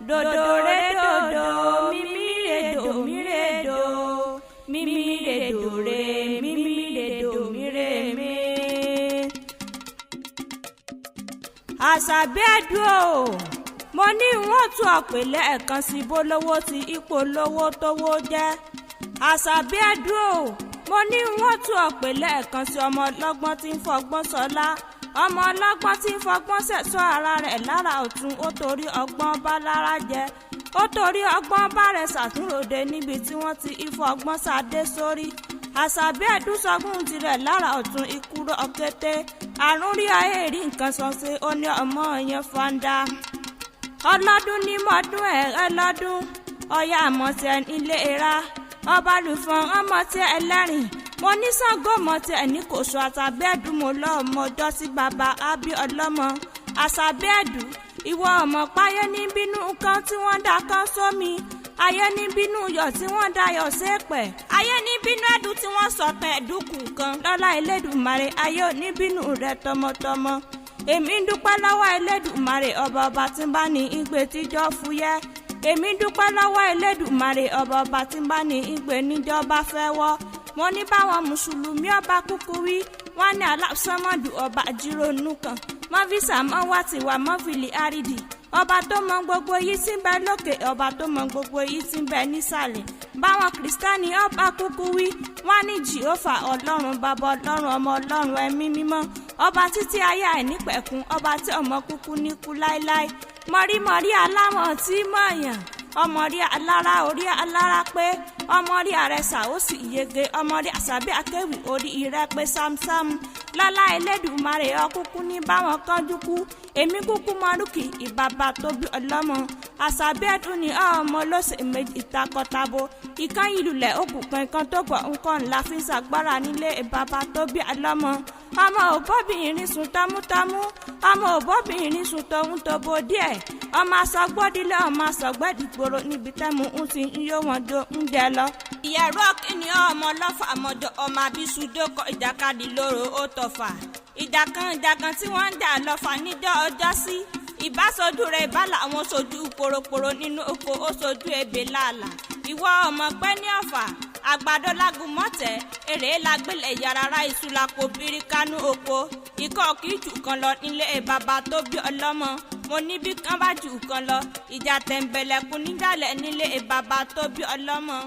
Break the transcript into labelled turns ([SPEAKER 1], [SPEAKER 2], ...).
[SPEAKER 1] dodo re dodo mimi re do mi re do mimi re do re mimi re do mi re mi. Àṣàbí Ẹ̀dùn o mo ní wọ́n tún ọ̀pẹ lẹ́ẹ̀kan sí bó lówó ti ipò lówó tówó jẹ́. Àṣàbí Ẹ̀dùn o mo ní wọ́n tún ọ̀pẹ lẹ́ẹ̀kan sí ọmọ ọlọ́gbọ́n tí ń fọgbọ́n sọlá ọmọ ọlọ́gbọ́n tí ń fọgbọ́n sẹ̀sọ́ ara rẹ̀ lára ọ̀tún ó torí ọgbọ́n bá lára jẹ ó torí ọgbọ́n bá rẹ̀ ṣàtúnròde níbi tí wọ́n ti ìfọgbọ́n ṣàdé sórí. Àṣàbí Ẹ̀dùn sọgún tirẹ̀ lára ọ̀tún ikúrò ọ̀kété àrùn rí ayé rí nǹkan sọ̀sẹ̀ ó ní ọmọ yẹn fọ́ndà. Ọlọ́dún ní mọ́dún ẹlọ́dún ọ̀yá àmọ̀tẹ́ nílé era ọba lùfọ̀n ọmọtẹ́ ẹlẹ́rìn mo ní Ṣàngó mọ̀tẹ́ ní kòsó. Àṣàbí Ẹ̀dùn mo lọ ọmọ ọjọ́ sí bàbá ábí ọlọ́mọ. Àṣàbí Ẹ̀dùn ìwọ ọmọ páyé ní bínú kan tí wọ́n dá kan sómi ayé ní bínú yọ̀ tí wọ́n dá yọ̀ sépẹ̀ ayé ní bínú ẹ̀dùn tí wọ́n sọ̀tàn ẹ̀dùnkù kan lọ́lá Elédùmarè ayé ò ní bínú rẹ̀ tọmọtọmọ. Èmi ń dúpẹ́ lọ́wọ́ Elédùmarè ọba tí ń bá ní ìgbé tíjọ́ fúyẹ́. Èmi ń dúpẹ́ lọ́wọ́ Elédùmarè ọba tí ń bá ní ìgbé níjọ́ bá fẹ́ wọ́. Mo ní báwọn mùsùlùmí ọba kúkú wí wọ́n ní aláṣọmọdù ọba jírònú kan mọ́fíìsà mọ́ wá ti wà mọ́fìlì àrídì ọba tó mọ gbogbo yìí tí ń bẹ lókè ọba tó mọ gbogbo yìí tí ń bẹ nísàlẹ̀. Báwọn kìrìsìtánì ọba kúkú wí wọ́n ní Jèhófà ọlọ́run bàbá ọlọ́run ọmọ ọlọ́run ẹ̀mí mímọ́ ọba títí ayé àìnípẹ̀kun ọba tí ọmọ kúkú ní kú láéláé. Mọ̀rímọ̀rí aláwọ̀ tí mọ̀ọ́yàn ọmọ rí alára orí alára pé ọmọ rí àrẹsà ó sì yege ọmọ rí Àṣàbí akéwì orí ìrẹ́ pé sámsám lọ́lá Elédùmarè ọkúkú ní báwọn kánjú kú èmi kúkú mọ́rúkì ìbàbà tó bí ọlọ́mọ. Àṣàbí Ẹ̀dùn ní ọmọ lọ́sẹ̀ méjì takọtabo ìkan ìlúlẹ̀ òkú kankan tó gbọ́ nǹkan ńlá fi ń ṣàgbára nílé ìbàbà tó bí ọlọ́mọ. Ọmọ òbóbìnrin sùn tọmútọmú ọmọ òbóbìnrin sùn tòun tó bo díẹ̀ ọmọ asọgbọ́dílé ọmọ asọgbẹ́dìgbòrò níbi tẹ́mu ń ti ń yó wọn do ń jẹ lọ. Ìyẹ̀rú ọ̀kìnì ọmọ lọ́fà àmọ́jọ ọmọ abisu dókọ̀ ìjàkadì lóró ó tọ̀fà ìjàkan tí wọ́n ń jà lọ́fà níjọ́ ọjọ́ sí ìbásojú rẹ̀ ìbálà àwọn sojú poroporo nínú oko ó sojú ebè làálàá. Ìwọ ọmọ pẹ́ ní ọ̀fà àgbàdo lágùn mọ́tẹ́ èrè lágbélé yàrá iṣu làpò bírí kánú oko ikọ̀ kìí jù kan lọ nílé bàbá tó bí ọlọ́mọ. Mo ní bí kan bá jù kan lọ ìjà tẹ̀m̀bẹ̀lẹ̀kùn níjàlẹ̀ nílé bàbá tó bí ọlọ́mọ.